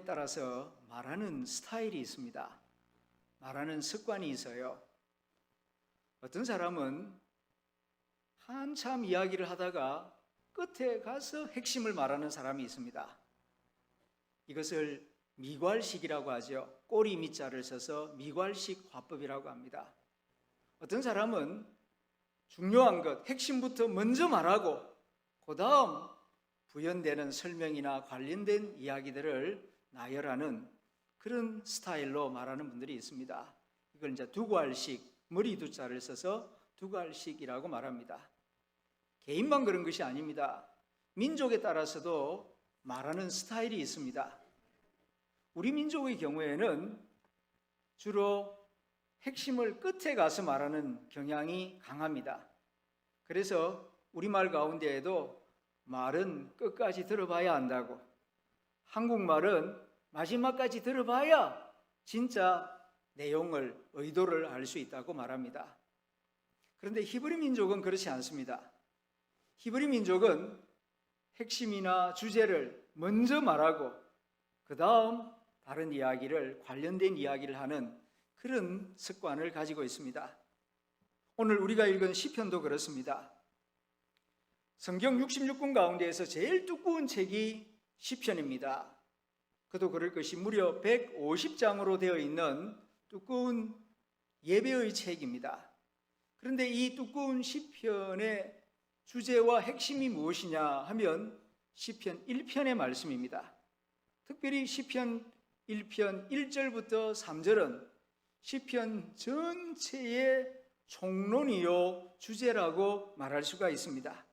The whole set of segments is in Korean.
사람에 따라서 말하는 스타일이 있습니다. 말하는 습관이 있어요. 어떤 사람은 한참 이야기를 하다가 끝에 가서 핵심을 말하는 사람이 있습니다. 이것을 미괄식이라고 하죠. 꼬리 밑자를 써서 미괄식 화법이라고 합니다. 어떤 사람은 중요한 것, 핵심부터 먼저 말하고 그 다음 부연되는 설명이나 관련된 이야기들을 나열하는 그런 스타일로 말하는 분들이 있습니다. 이걸 이제 두괄식, 머리 두자를 써서 두괄식이라고 말합니다. 개인만 그런 것이 아닙니다. 민족에 따라서도 말하는 스타일이 있습니다. 우리 민족의 경우에는 주로 핵심을 끝에 가서 말하는 경향이 강합니다. 그래서 우리말 가운데에도 말은 끝까지 들어봐야 한다고, 한국말은 마지막까지 들어봐야 진짜 내용을, 의도를 알 수 있다고 말합니다. 그런데 히브리 민족은 그렇지 않습니다. 히브리 민족은 핵심이나 주제를 먼저 말하고 그 다음 다른 이야기를, 관련된 이야기를 하는 그런 습관을 가지고 있습니다. 오늘 우리가 읽은 시편도 그렇습니다. 성경 66권 가운데에서 제일 두꺼운 책이 시편입니다. 그도 그럴 것이 무려 150장으로 되어 있는 두꺼운 예배의 책입니다. 그런데 이 두꺼운 시편의 주제와 핵심이 무엇이냐 하면 시편 1편의 말씀입니다. 특별히 시편 1편 1절부터 3절은 시편 전체의 총론이요 주제라고 말할 수가 있습니다.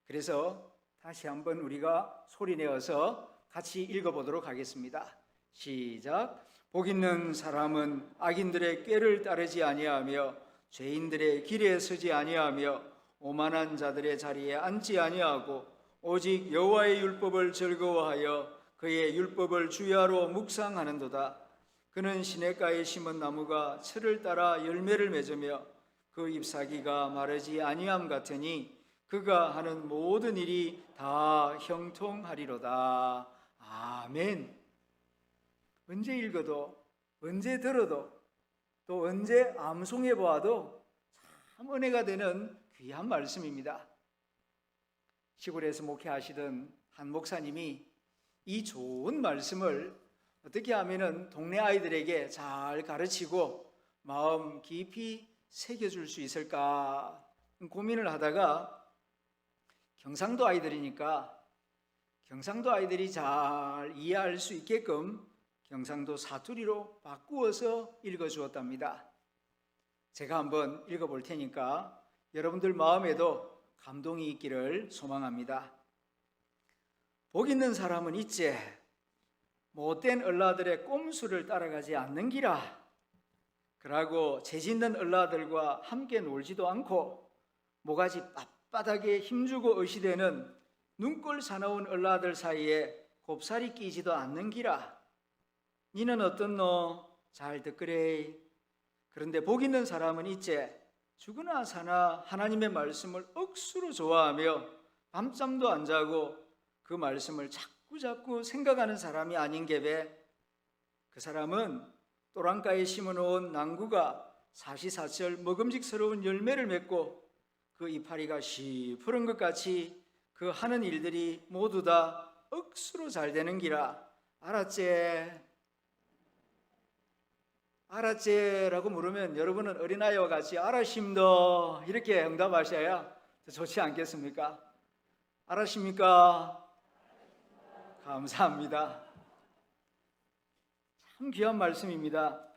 그래서 다시 한번 우리가 소리내어서 같이 읽어보도록 하겠습니다. 시작. 복 있는 사람은 악인들의 꾀를 따르지 아니하며 죄인들의 길에 서지 아니하며 오만한 자들의 자리에 앉지 아니하고 오직 여호와의 율법을 즐거워하여 그의 율법을 주야로 묵상하는도다. 그는 시냇가에 심은 나무가 철을 따라 열매를 맺으며 그 잎사귀가 마르지 아니함 같으니 그가 하는 모든 일이 다 형통하리로다. 아멘. 언제 읽어도, 언제 들어도, 또 언제 암송해 보아도 참 은혜가 되는 귀한 말씀입니다. 시골에서 목회하시던 한 목사님이 이 좋은 말씀을 어떻게 하면 동네 아이들에게 잘 가르치고 마음 깊이 새겨줄 수 있을까 고민을 하다가 경상도 아이들이니까 경상도 아이들이 잘 이해할 수 있게끔 경상도 사투리로 바꾸어서 읽어주었답니다. 제가 한번 읽어볼 테니까 여러분들 마음에도 감동이 있기를 소망합니다. 복 있는 사람은 있제 못된 얼라들의 꼼수를 따라가지 않는기라. 그러고 죄짓는 얼라들과 함께 놀지도 않고 모가지 빳빳하게 힘주고 의시되는 눈꼴 사나운 얼라들 사이에 곱살이 끼지도 않는기라. 니는 어떻노? 잘 듣그레. 그런데 복 있는 사람은 있제 죽으나 사나 하나님의 말씀을 억수로 좋아하며 밤잠도 안 자고 그 말씀을 자꾸 생각하는 사람이 아닌게배. 그 사람은 또랑가에 심어놓은 낭구가 사시사철 먹음직스러운 열매를 맺고 그 이파리가 시푸른 것 같이 그 하는 일들이 모두 다 억수로 잘 되는 기라. 알았제? 알았제라고 물으면 여러분은 어린아이와 같이 알았심도 이렇게 응답하셔야 더 좋지 않겠습니까? 알았습니까? 감사합니다. 참 귀한 말씀입니다.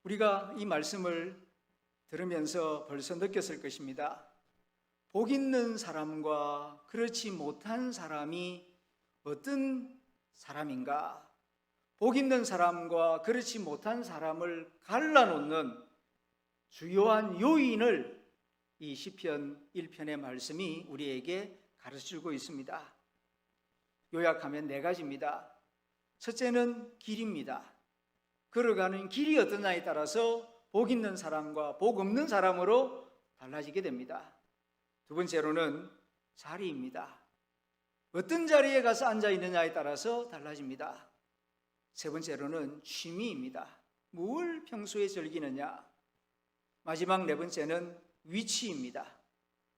우리가 이 말씀을 들으면서 벌써 느꼈을 것입니다. 복 있는 사람과 그렇지 못한 사람이 어떤 사람인가? 복 있는 사람과 그렇지 못한 사람을 갈라놓는 주요한 요인을 이 시편 1편의 말씀이 우리에게 가르쳐주고 있습니다. 요약하면 4가지입니다. 첫째는 길입니다. 걸어가는 길이 어떠냐에 따라서 복 있는 사람과 복 없는 사람으로 달라지게 됩니다. 두 번째로는 자리입니다. 어떤 자리에 가서 앉아 있느냐에 따라서 달라집니다. 세 번째로는 취미입니다. 뭘 평소에 즐기느냐. 마지막 네 번째는 위치입니다.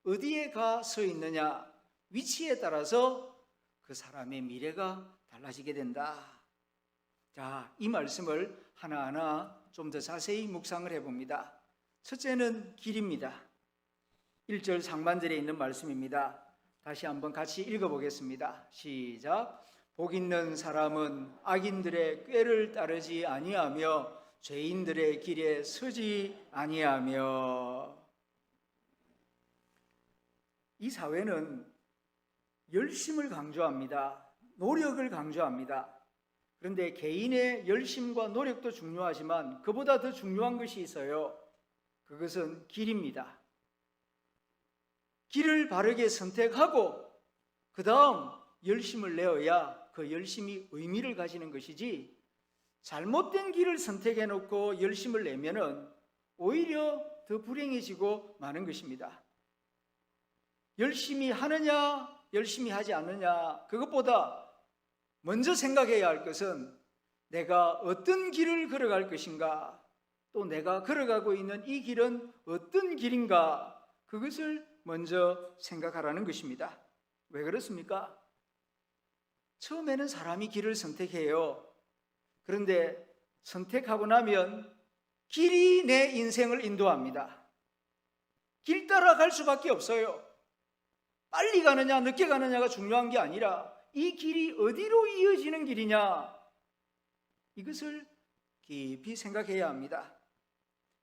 어디에 가 서 있느냐, 위치에 따라서 그 사람의 미래가 달라지게 된다. 자, 이 말씀을 하나하나 좀 더 자세히 묵상을 해봅니다. 첫째는 길입니다. 1절 상반절에 있는 말씀입니다. 다시 한번 같이 읽어보겠습니다. 시작. 복 있는 사람은 악인들의 꾀를 따르지 아니하며 죄인들의 길에 서지 아니하며. 이 사회는 열심을 강조합니다. 노력을 강조합니다. 그런데 개인의 열심과 노력도 중요하지만 그보다 더 중요한 것이 있어요. 그것은 길입니다. 길을 바르게 선택하고 그 다음 열심을 내어야 그 열심이 의미를 가지는 것이지, 잘못된 길을 선택해 놓고 열심을 내면은 오히려 더 불행해지고 마는 것입니다. 열심히 하느냐 열심히 하지 않느냐, 그것보다 먼저 생각해야 할 것은 내가 어떤 길을 걸어갈 것인가, 또 내가 걸어가고 있는 이 길은 어떤 길인가, 그것을 먼저 생각하라는 것입니다. 왜 그렇습니까? 처음에는 사람이 길을 선택해요. 그런데 선택하고 나면 길이 내 인생을 인도합니다. 길 따라 갈 수밖에 없어요. 빨리 가느냐 늦게 가느냐가 중요한 게 아니라 이 길이 어디로 이어지는 길이냐, 이것을 깊이 생각해야 합니다.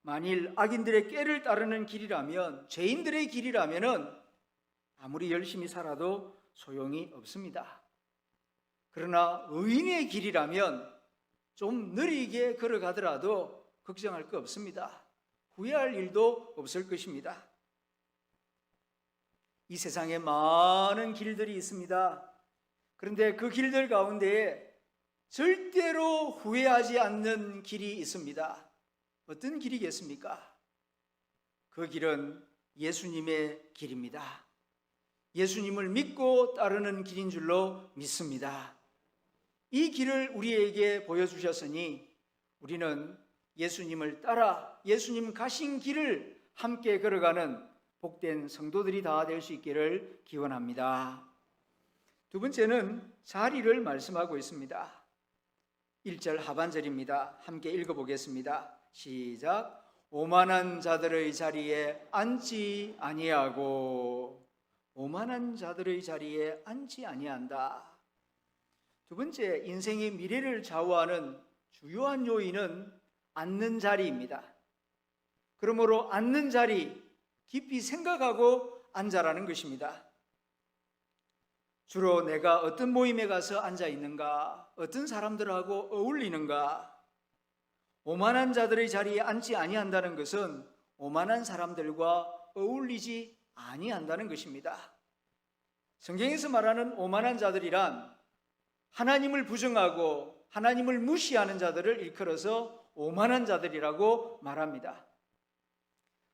만일 악인들의 꾀를 따르는 길이라면, 죄인들의 길이라면 아무리 열심히 살아도 소용이 없습니다. 그러나 의인의 길이라면 좀 느리게 걸어가더라도 걱정할 거 없습니다. 후회할 일도 없을 것입니다. 이 세상에 많은 길들이 있습니다. 그런데 그 길들 가운데에 절대로 후회하지 않는 길이 있습니다. 어떤 길이겠습니까? 그 길은 예수님의 길입니다. 예수님을 믿고 따르는 길인 줄로 믿습니다. 이 길을 우리에게 보여주셨으니 우리는 예수님을 따라 예수님 가신 길을 함께 걸어가는 복된 성도들이 다 될 수 있기를 기원합니다. 두 번째는 자리를 말씀하고 있습니다. 1절 하반절입니다. 함께 읽어보겠습니다. 시작. 오만한 자들의 자리에 앉지 아니하고. 오만한 자들의 자리에 앉지 아니한다. 두 번째, 인생의 미래를 좌우하는 주요한 요인은 앉는 자리입니다. 그러므로 앉는 자리, 깊이 생각하고 앉아라는 것입니다. 주로 내가 어떤 모임에 가서 앉아 있는가, 어떤 사람들하고 어울리는가. 오만한 자들의 자리에 앉지 아니한다는 것은 오만한 사람들과 어울리지 아니한다는 것입니다. 성경에서 말하는 오만한 자들이란 하나님을 부정하고 하나님을 무시하는 자들을 일컬어서 오만한 자들이라고 말합니다.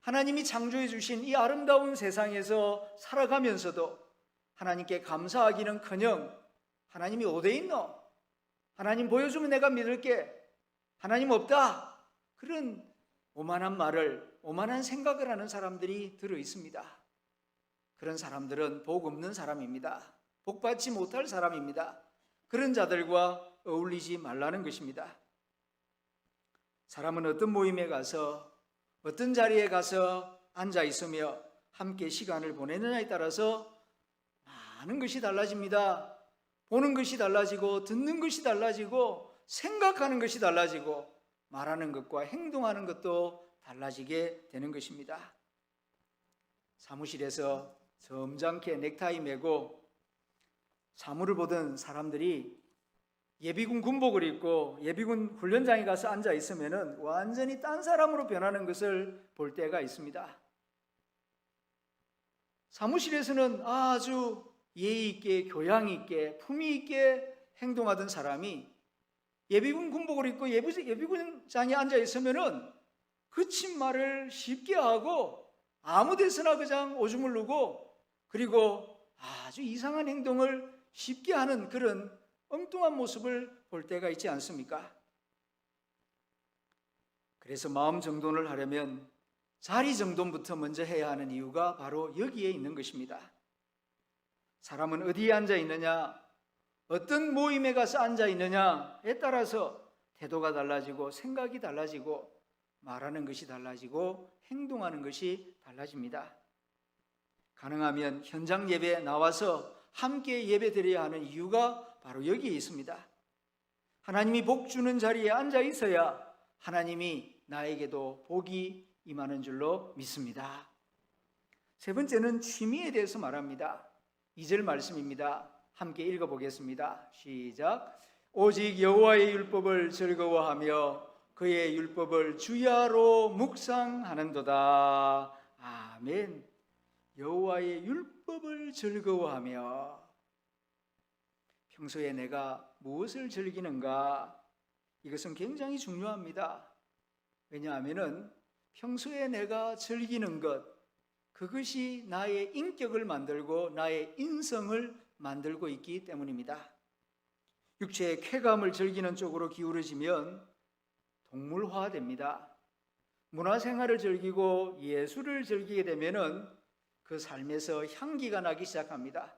하나님이 창조해 주신 이 아름다운 세상에서 살아가면서도 하나님께 감사하기는커녕 하나님이 어디에 있노? 하나님 보여주면 내가 믿을게. 하나님 없다. 그런 오만한 말을, 오만한 생각을 하는 사람들이 들어 있습니다. 그런 사람들은 복 없는 사람입니다. 복 받지 못할 사람입니다. 그런 자들과 어울리지 말라는 것입니다. 사람은 어떤 모임에 가서 어떤 자리에 가서 앉아 있으며 함께 시간을 보내느냐에 따라서 많은 것이 달라집니다. 보는 것이 달라지고 듣는 것이 달라지고 생각하는 것이 달라지고 말하는 것과 행동하는 것도 달라지게 되는 것입니다. 사무실에서 점잖게 넥타이 매고 사무를 보던 사람들이 예비군 군복을 입고 예비군 훈련장에 가서 앉아 있으면 완전히 딴 사람으로 변하는 것을 볼 때가 있습니다. 사무실에서는 아주 예의 있게, 교양 있게, 품위 있게 행동하던 사람이 예비군 군복을 입고 예비군장에 앉아 있으면 그친 말을 쉽게 하고 아무 데서나 그냥 오줌을 누고, 그리고 아주 이상한 행동을 쉽게 하는 그런 엉뚱한 모습을 볼 때가 있지 않습니까? 그래서 마음 정돈을 하려면 자리 정돈부터 먼저 해야 하는 이유가 바로 여기에 있는 것입니다. 사람은 어디에 앉아 있느냐, 어떤 모임에 가서 앉아 있느냐에 따라서 태도가 달라지고 생각이 달라지고 말하는 것이 달라지고 행동하는 것이 달라집니다. 가능하면 현장 예배에 나와서 함께 예배드려야 하는 이유가 바로 여기에 있습니다. 하나님이 복 주는 자리에 앉아 있어야 하나님이 나에게도 복이 임하는 줄로 믿습니다. 세 번째는 취미에 대해서 말합니다. 2절 말씀입니다. 함께 읽어보겠습니다. 시작. 오직 여호와의 율법을 즐거워하며 그의 율법을 주야로 묵상하는도다. 아멘. 여호와의 율법을 즐거워하며, 평소에 내가 무엇을 즐기는가? 이것은 굉장히 중요합니다. 왜냐하면 평소에 내가 즐기는 것, 그것이 나의 인격을 만들고 나의 인성을 만들고 있기 때문입니다. 육체의 쾌감을 즐기는 쪽으로 기울어지면 동물화됩니다. 문화생활을 즐기고 예술을 즐기게 되면 그 삶에서 향기가 나기 시작합니다.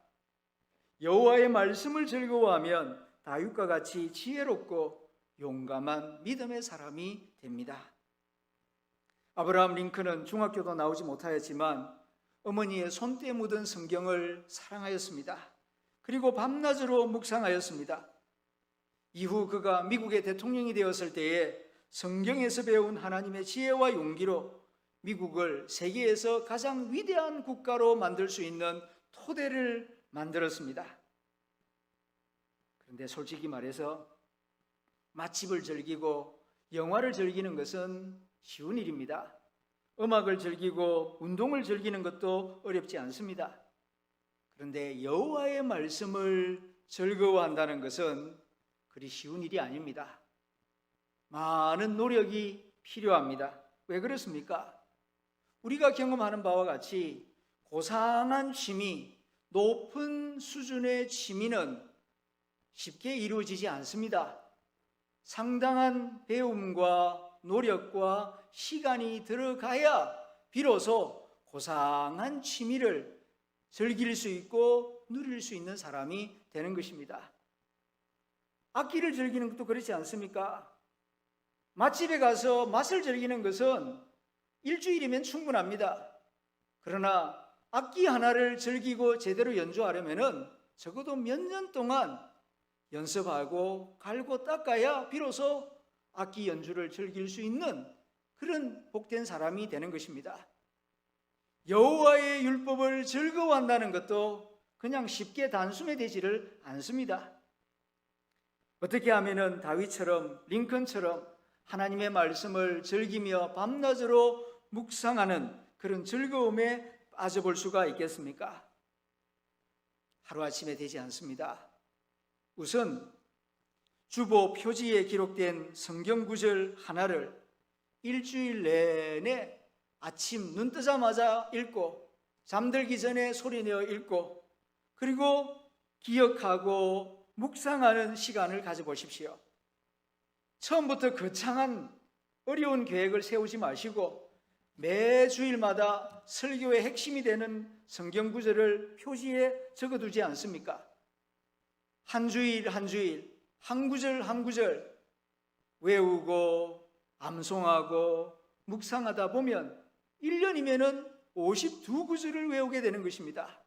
여호와의 말씀을 즐거워하면 다윗과 같이 지혜롭고 용감한 믿음의 사람이 됩니다. 아브라함 링컨은 중학교도 나오지 못하였지만 어머니의 손때 묻은 성경을 사랑하였습니다. 그리고 밤낮으로 묵상하였습니다. 이후 그가 미국의 대통령이 되었을 때에 성경에서 배운 하나님의 지혜와 용기로 미국을 세계에서 가장 위대한 국가로 만들 수 있는 토대를 만들었습니다. 그런데 솔직히 말해서 맛집을 즐기고 영화를 즐기는 것은 쉬운 일입니다. 음악을 즐기고 운동을 즐기는 것도 어렵지 않습니다. 그런데 여호와의 말씀을 즐거워한다는 것은 그리 쉬운 일이 아닙니다. 많은 노력이 필요합니다. 왜 그렇습니까? 우리가 경험하는 바와 같이 고상한 취미, 높은 수준의 취미는 쉽게 이루어지지 않습니다. 상당한 배움과 노력과 시간이 들어가야 비로소 고상한 취미를 즐길 수 있고 누릴 수 있는 사람이 되는 것입니다. 악기를 즐기는 것도 그렇지 않습니까? 맛집에 가서 맛을 즐기는 것은 일주일이면 충분합니다. 그러나 악기 하나를 즐기고 제대로 연주하려면 적어도 몇 년 동안 연습하고 갈고 닦아야 비로소 악기 연주를 즐길 수 있는 그런 복된 사람이 되는 것입니다. 여호와의 율법을 즐거워한다는 것도 그냥 쉽게 단숨에 되지를 않습니다. 어떻게 하면 다윗처럼 링컨처럼 하나님의 말씀을 즐기며 밤낮으로 묵상하는 그런 즐거움에 빠져볼 수가 있겠습니까? 하루아침에 되지 않습니다. 우선 주보 표지에 기록된 성경 구절 하나를 일주일 내내 아침 눈 뜨자마자 읽고 잠들기 전에 소리내어 읽고 그리고 기억하고 묵상하는 시간을 가져보십시오. 처음부터 거창한 어려운 계획을 세우지 마시고 매 주일마다 설교의 핵심이 되는 성경 구절을 표지에 적어두지 않습니까? 한 주일 한 주일 한 구절 한 구절 외우고 암송하고 묵상하다 보면 1년이면 52구절을 외우게 되는 것입니다.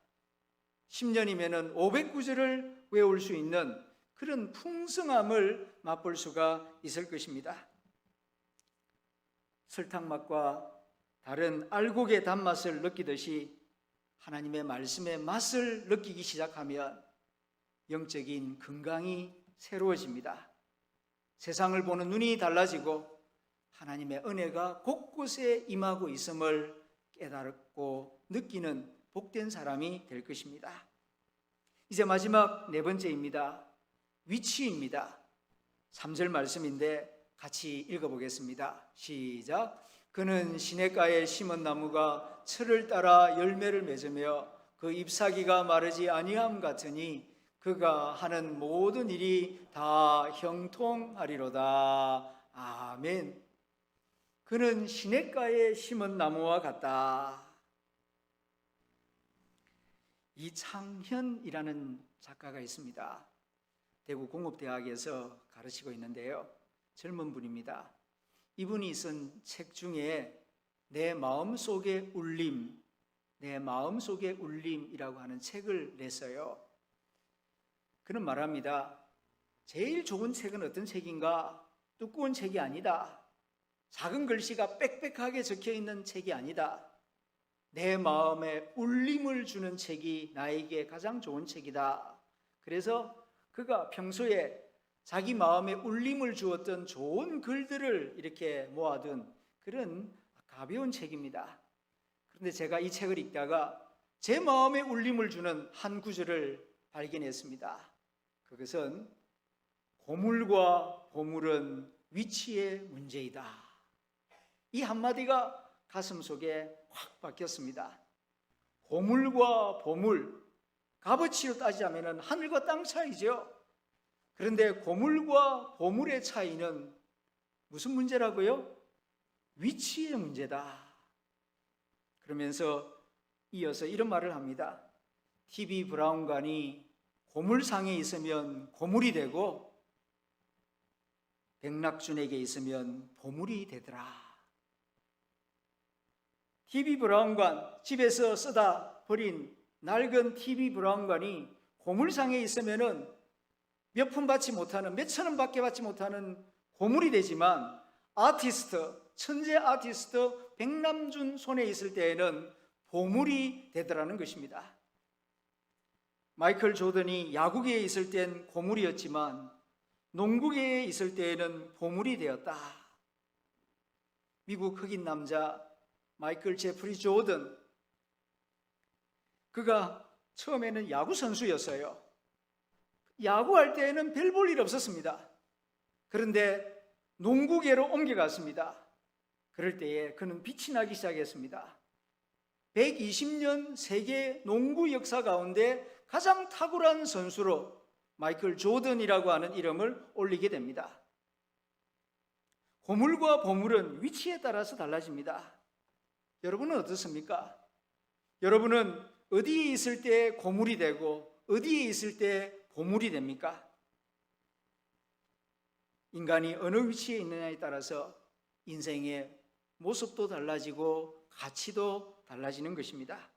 10년이면 500구절을 외울 수 있는 그런 풍성함을 맛볼 수가 있을 것입니다. 설탕맛과 다른 알곡의 단맛을 느끼듯이 하나님의 말씀의 맛을 느끼기 시작하면 영적인 건강이 새로워집니다. 세상을 보는 눈이 달라지고 하나님의 은혜가 곳곳에 임하고 있음을 깨닫고 느끼는 복된 사람이 될 것입니다. 이제 마지막 네 번째입니다. 위치입니다. 3절 말씀인데 같이 읽어보겠습니다. 시작. 그는 시냇가에 심은 나무가 철을 따라 열매를 맺으며 그 잎사귀가 마르지 아니함 같으니 그가 하는 모든 일이 다 형통하리로다. 아멘. 그는 시냇가에 심은 나무와 같다. 이창현이라는 작가가 있습니다. 대구 공업대학에서 가르치고 있는데요. 젊은 분입니다. 이분이 쓴 책 중에 내 마음속의 울림, 내 마음속의 울림이라고 하는 책을 냈어요. 그는 말합니다. 제일 좋은 책은 어떤 책인가? 두꺼운 책이 아니다. 작은 글씨가 빽빽하게 적혀 있는 책이 아니다. 내 마음에 울림을 주는 책이 나에게 가장 좋은 책이다. 그래서 그가 평소에 자기 마음에 울림을 주었던 좋은 글들을 이렇게 모아둔 그런 가벼운 책입니다. 그런데 제가 이 책을 읽다가 제 마음에 울림을 주는 한 구절을 발견했습니다. 그것은 고물과 보물은 위치의 문제이다. 이 한마디가 가슴 속에 확 박혔습니다. 고물과 보물, 값어치로 따지자면 하늘과 땅 차이죠. 그런데 고물과 보물의 차이는 무슨 문제라고요? 위치의 문제다. 그러면서 이어서 이런 말을 합니다. TV 브라운관이 고물상에 있으면 고물이 되고 백낙준에게 있으면 보물이 되더라. TV 브라운관, 집에서 쓰다 버린 낡은 TV 브라운관이 고물상에 있으면은 몇 푼 받지 못하는, 몇 천 원밖에 받지 못하는 고물이 되지만 아티스트, 천재 아티스트 백남준 손에 있을 때에는 보물이 되더라는 것입니다. 마이클 조던이 야구계에 있을 땐 고물이었지만 농구계에 있을 때에는 보물이 되었다. 미국 흑인 남자 마이클 제프리 조던, 그가 처음에는 야구 선수였어요. 야구할 때에는 별 볼 일 없었습니다. 그런데 농구계로 옮겨갔습니다. 그럴 때에 그는 빛이 나기 시작했습니다. 120년 세계 농구 역사 가운데 가장 탁월한 선수로 마이클 조던이라고 하는 이름을 올리게 됩니다. 고물과 보물은 위치에 따라서 달라집니다. 여러분은 어떻습니까? 여러분은 어디에 있을 때 고물이 되고 어디에 있을 때 보물이 됩니까? 인간이 어느 위치에 있느냐에 따라서 인생의 모습도 달라지고 가치도 달라지는 것입니다.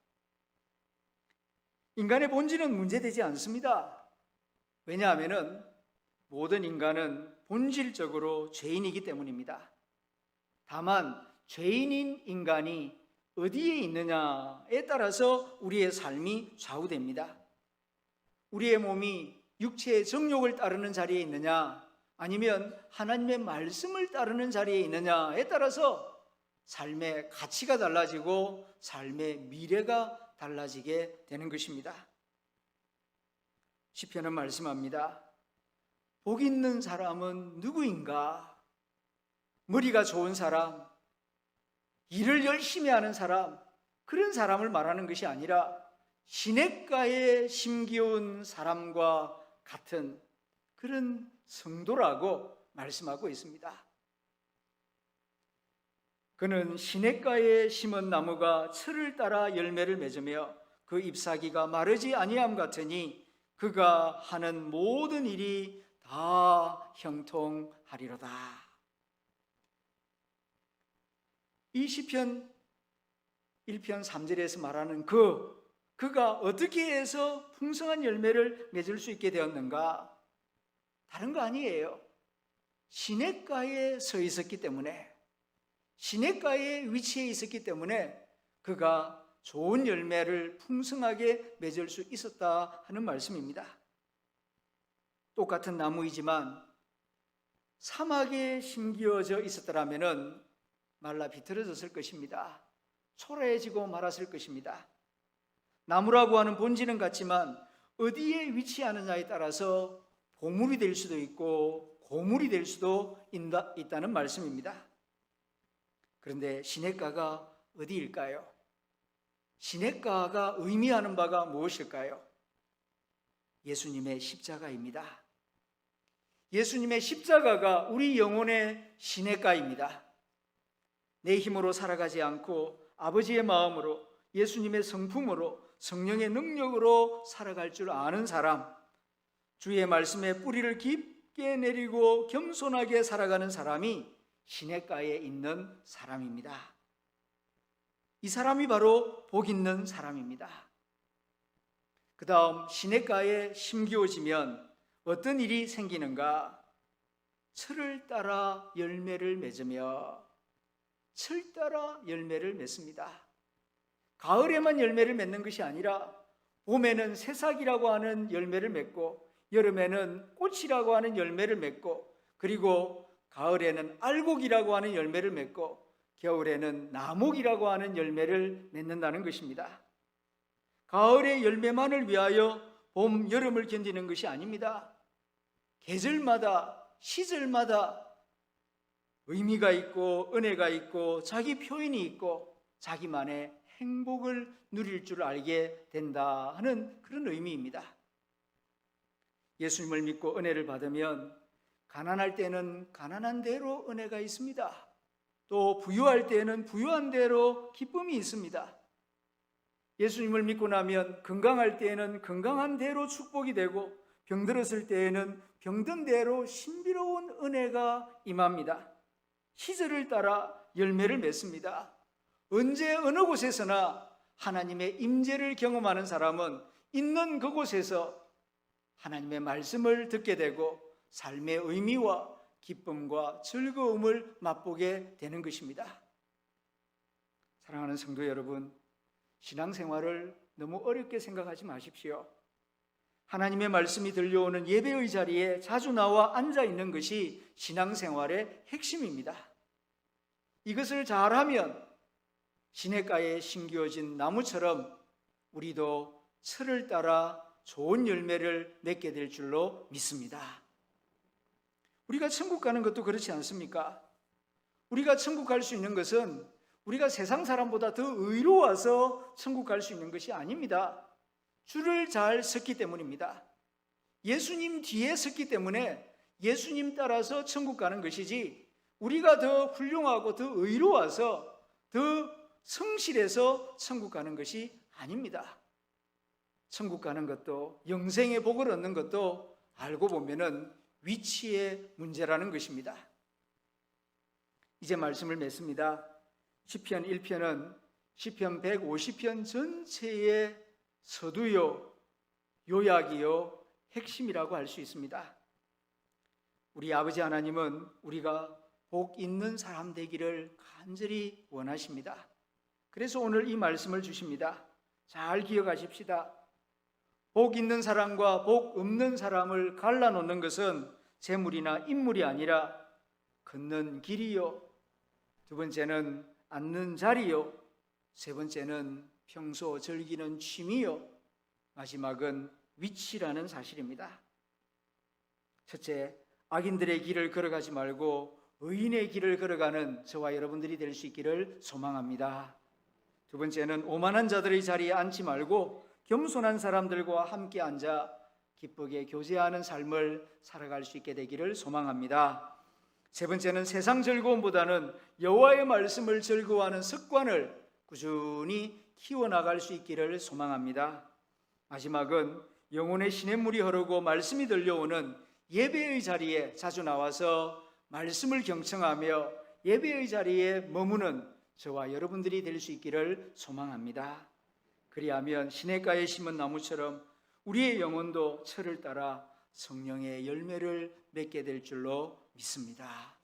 인간의 본질은 문제되지 않습니다. 왜냐하면 모든 인간은 본질적으로 죄인이기 때문입니다. 다만 죄인인 인간이 어디에 있느냐에 따라서 우리의 삶이 좌우됩니다. 우리의 몸이 육체의 정욕을 따르는 자리에 있느냐, 아니면 하나님의 말씀을 따르는 자리에 있느냐에 따라서 삶의 가치가 달라지고 삶의 미래가 달라지게 되는 것입니다. 시편은 말씀합니다. 복 있는 사람은 누구인가? 머리가 좋은 사람, 일을 열심히 하는 사람, 그런 사람을 말하는 것이 아니라 시냇가에 심기운 사람과 같은 그런 성도라고 말씀하고 있습니다. 그는 시냇가에 심은 나무가 철을 따라 열매를 맺으며 그 잎사귀가 마르지 아니함 같으니 그가 하는 모든 일이 다 형통하리로다. 이 시편 1편 3절에서 말하는 그가 어떻게 해서 풍성한 열매를 맺을 수 있게 되었는가? 다른 거 아니에요. 시냇가에 서 있었기 때문에, 시냇가에 위치해 있었기 때문에 그가 좋은 열매를 풍성하게 맺을 수 있었다 하는 말씀입니다. 똑같은 나무이지만 사막에 심기어져 있었더라면 말라 비틀어졌을 것입니다. 초라해지고 말았을 것입니다. 나무라고 하는 본질은 같지만 어디에 위치하느냐에 따라서 보물이 될 수도 있고 고물이 될 수도 있다는 말씀입니다. 그런데 시냇가가 어디일까요? 시냇가가 의미하는 바가 무엇일까요? 예수님의 십자가입니다. 예수님의 십자가가 우리 영혼의 시냇가입니다. 내 힘으로 살아가지 않고 아버지의 마음으로, 예수님의 성품으로, 성령의 능력으로 살아갈 줄 아는 사람, 주의 말씀에 뿌리를 깊게 내리고 겸손하게 살아가는 사람이 시냇가에 있는 사람입니다. 이 사람이 바로 복 있는 사람입니다. 그 다음 시냇가에 심기어지면 어떤 일이 생기는가? 철을 따라 열매를 맺으며, 철 따라 열매를 맺습니다. 가을에만 열매를 맺는 것이 아니라 봄에는 새싹이라고 하는 열매를 맺고, 여름에는 꽃이라고 하는 열매를 맺고, 그리고 가을에는 알곡이라고 하는 열매를 맺고, 겨울에는 나목이라고 하는 열매를 맺는다는 것입니다. 가을의 열매만을 위하여 봄, 여름을 견디는 것이 아닙니다. 계절마다, 시절마다 의미가 있고 은혜가 있고 자기 표현이 있고 자기만의 행복을 누릴 줄 알게 된다 하는 그런 의미입니다. 예수님을 믿고 은혜를 받으면 가난할 때는 가난한 대로 은혜가 있습니다. 또 부유할 때는 부유한 대로 기쁨이 있습니다. 예수님을 믿고 나면 건강할 때에는 건강한 대로 축복이 되고, 병들었을 때에는 병든 대로 신비로운 은혜가 임합니다. 시절을 따라 열매를 맺습니다. 언제 어느 곳에서나 하나님의 임재를 경험하는 사람은 있는 그곳에서 하나님의 말씀을 듣게 되고 삶의 의미와 기쁨과 즐거움을 맛보게 되는 것입니다. 사랑하는 성도 여러분, 신앙생활을 너무 어렵게 생각하지 마십시오. 하나님의 말씀이 들려오는 예배의 자리에 자주 나와 앉아 있는 것이 신앙생활의 핵심입니다. 이것을 잘하면 시냇가에 심겨진 나무처럼 우리도 철을 따라 좋은 열매를 맺게 될 줄로 믿습니다. 우리가 천국 가는 것도 그렇지 않습니까? 우리가 천국 갈 수 있는 것은 우리가 세상 사람보다 더 의로워서 천국 갈 수 있는 것이 아닙니다. 줄을 잘 섰기 때문입니다. 예수님 뒤에 섰기 때문에 예수님 따라서 천국 가는 것이지, 우리가 더 훌륭하고 더 의로워서 더 성실해서 천국 가는 것이 아닙니다. 천국 가는 것도, 영생의 복을 얻는 것도 알고 보면은 위치의 문제라는 것입니다. 이제 말씀을 맺습니다. 시편 1편은 시편 150편 전체의 서두요, 요약이요, 핵심이라고 할 수 있습니다. 우리 아버지 하나님은 우리가 복 있는 사람 되기를 간절히 원하십니다. 그래서 오늘 이 말씀을 주십니다. 잘 기억하십시다. 복 있는 사람과 복 없는 사람을 갈라놓는 것은 재물이나 인물이 아니라 걷는 길이요, 두 번째는 앉는 자리요, 세 번째는 평소 즐기는 취미요, 마지막은 위치라는 사실입니다. 첫째, 악인들의 길을 걸어가지 말고 의인의 길을 걸어가는 저와 여러분들이 될 수 있기를 소망합니다. 두 번째는 오만한 자들의 자리에 앉지 말고 겸손한 사람들과 함께 앉아 기쁘게 교제하는 삶을 살아갈 수 있게 되기를 소망합니다. 세 번째는 세상 즐거움보다는 여호와의 말씀을 즐거워하는 습관을 꾸준히 키워나갈 수 있기를 소망합니다. 마지막은 영혼의 시냇물이 흐르고 말씀이 들려오는 예배의 자리에 자주 나와서 말씀을 경청하며 예배의 자리에 머무는 저와 여러분들이 될 수 있기를 소망합니다. 그리하면 시냇가에 심은 나무처럼 우리의 영혼도 철을 따라 성령의 열매를 맺게 될 줄로 믿습니다.